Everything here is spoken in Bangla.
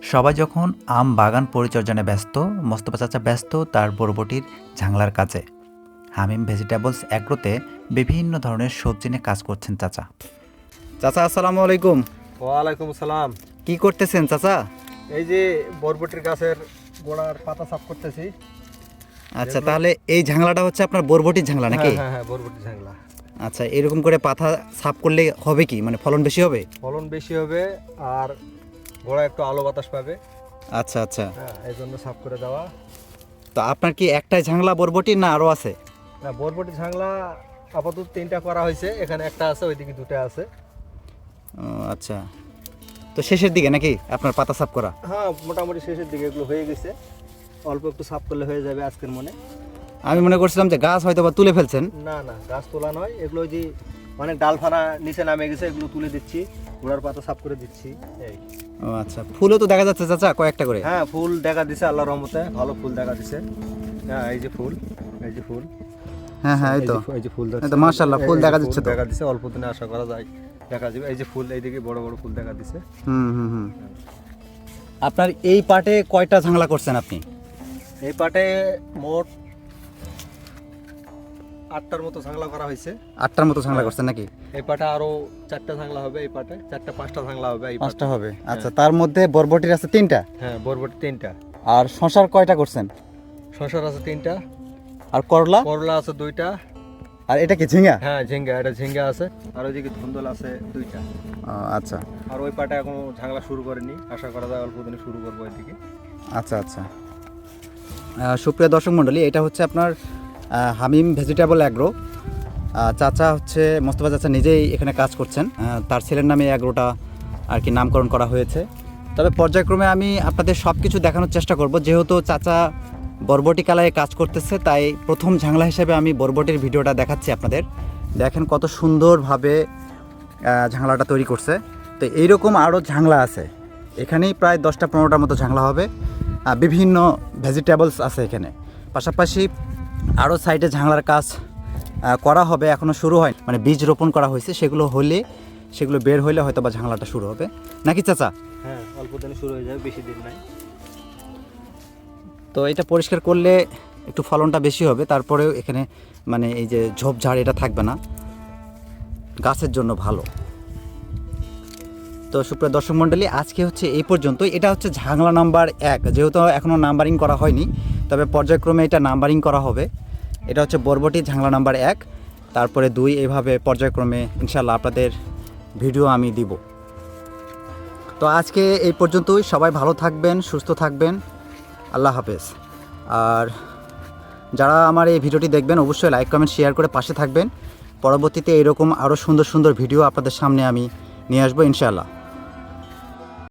সবাই যখন আম বাগান পরিচর্যা ব্যস্ত, মোস্তফা চাচা ব্যস্ত তার বরবটির ঝাংলার কাজে। হামিম ভেজিটেবলস অ্যাগ্রোতে বিভিন্ন ধরনের সবজি নিয়ে কাজ করছেন চাচা। চাচা আসসালামু আলাইকুম। ওয়ালাইকুম আসসালাম। কি করতেছেন চাচা? এই যে বরবটির গাছের গোড়ার পাতা সাফ করতেছি। আচ্ছা, তাহলে এই ঝাংলাটা হচ্ছে আপনার বরবটির ঝাংলা নাকি? হ্যাঁ হ্যাঁ, বরবটির ঝাংলা। আচ্ছা, এরকম করে পাতা সাফ করলে হবে কি, মানে ফলন বেশি হবে? ফলন বেশি হবে আর গোড়া একটু আলো বাতাস পাবে। আচ্ছা আচ্ছা, হ্যাঁ, এই জন্য সাফ করে দেওয়া। তো আপনার কি একটাই ঝাংলা বরবটি না আরও আছে? না, বরবটির ঝাংলা আপাতত 3টা করা হয়েছে, এখানে একটা আছে, ওইদিকে 2টা আছে। ও আচ্ছা, তো শেষের দিকে নাকি আপনার পাতা সাফ করা? হ্যাঁ, মোটামুটি শেষের দিকে এগুলো হয়ে গেছে, অল্প একটু সাফ করলে হয়ে যাবে আজকের মনে। আমি মনে করছিলাম যে গাছ হয়তো বা তুলে ফেলছেন। না না, গাছ তোলা নয়, এগুলো যে অনেক ডালফানা নিচে নামে গেছে, এগুলো তুলে দিচ্ছি, গোড়ার পাতা সাফ করে দিচ্ছি। এই ও আচ্ছা, ফুলও তো দেখা যাচ্ছে চাচা কয়েকটা করে। হ্যাঁ, ফুল দেখা দিছে, আল্লাহর রহমতে ভালো ফুল দেখা দিছে। হ্যাঁ, এই যে ফুল, এই যে ফুল। হ্যাঁ হ্যাঁ, এই তো এই যে ফুল এই তো মাশাআল্লাহ, ফুল দেখা যাচ্ছে তো। দেখা দিছে, অল্প দিনে আশা করা যায় দেখা যাবে। এই যে ফুল, এইদিকে বড় বড় ফুল দেখা দিছে। হুম হুম হুম। আপনার এই পাটে কয়টা ঝাংলা করছেন আপনি? এই পাটে মোট 8টার মতো ঝাংলা করা হয়েছে। 8টার মতো ঝাংলা করছেন নাকি? এই পাটে আরো 4টা ঝাংলা হবে, এই পাটে 4টা 5টা ঝাংলা হবে এই পাটে। 5টা হবে। আচ্ছা, তার মধ্যে বরবটির আছে 3টা। হ্যাঁ, বরবটি 3টা। আর শশার কয়টা করছেন? শশার আছে 3টা। আর করলা? করলা আছে 2টা। আর এটা কি ঝিঙ্গা? হ্যাঁ, ঝিঙ্গা, এটা ঝিঙ্গা আছে। আর ওইদিকে ধুন্দল আছে 2টা। ও আচ্ছা আর ওই পাটে এখনো ঝাংলা শুরু করেনি, আশা করা যায় অল্প দিনে শুরু করবো এদিকে। আচ্ছা আচ্ছা। সুপ্রিয় দর্শক মণ্ডলী, এটা হচ্ছে আপনার হামিম ভেজিটেবল অ্যাগ্রো। চাচা হচ্ছে মোস্তফা চাচা নিজেই এখানে কাজ করছেন। তার ছেলের নামে অ্যাগ্রোটা আর কি নামকরণ করা হয়েছে। তবে পর্যায়ক্রমে আমি আপনাদের সব কিছু দেখানোর চেষ্টা করব। যেহেতু চাচা বরবটি কালায় কাজ করতেছে, তাই প্রথম ঝাংলা হিসেবে আমি বরবটির ভিডিওটা দেখাচ্ছি আপনাদের। দেখেন কত সুন্দরভাবে ঝাংলাটা তৈরি করছে। তো এইরকম আরও ঝাংলা আছে এখানেই, প্রায় 10টা-15টার মতো ঝাংলা হবে। বিভিন্ন ভেজিটেবলস আছে এখানে। পাশাপাশি আরও সাইডে ঝাংলার কাজ করা হবে, এখনও শুরু হয়, মানে বীজ রোপণ করা হয়েছে। সেগুলো বের হইলে হয়তো বা ঝাংলাটা শুরু হবে নাকি চাচা? হ্যাঁ, অল্প দিনে শুরু হয়ে যাবে, বেশি দিন নাই। তো এটা পরিষ্কার করলে একটু ফলনটা বেশি হবে। তারপরেও এখানে মানে এই যে ঝোপঝাড় এটা থাকবে না, গাছের জন্য ভালো। তো সুপ্রিয় দর্শক মণ্ডলী, আজকে হচ্ছে এই পর্যন্ত। এটা হচ্ছে ঝাংলা নাম্বার 1, যেহেতু এখনও নাম্বারিং করা হয়নি, তবে পর্যায়ক্রমে এটা নাম্বারিং করা হবে। এটা হচ্ছে বরবটি ঝাংলা নাম্বার 1, তারপরে 2, এইভাবে পর্যায়ক্রমে ইনশাল্লাহ আপনাদের ভিডিও আমি দিব। তো আজকে এই পর্যন্তই। সবাই ভালো থাকবেন, সুস্থ থাকবেন, আল্লাহ হাফেজ। আর যারা আমার এই ভিডিওটি দেখবেন অবশ্যই লাইক কমেন্ট শেয়ার করে পাশে থাকবেন। পরবর্তীতে এরকম আরও সুন্দর সুন্দর ভিডিও আপনাদের সামনে আমি নিয়ে আসবো ইনশাআল্লাহ।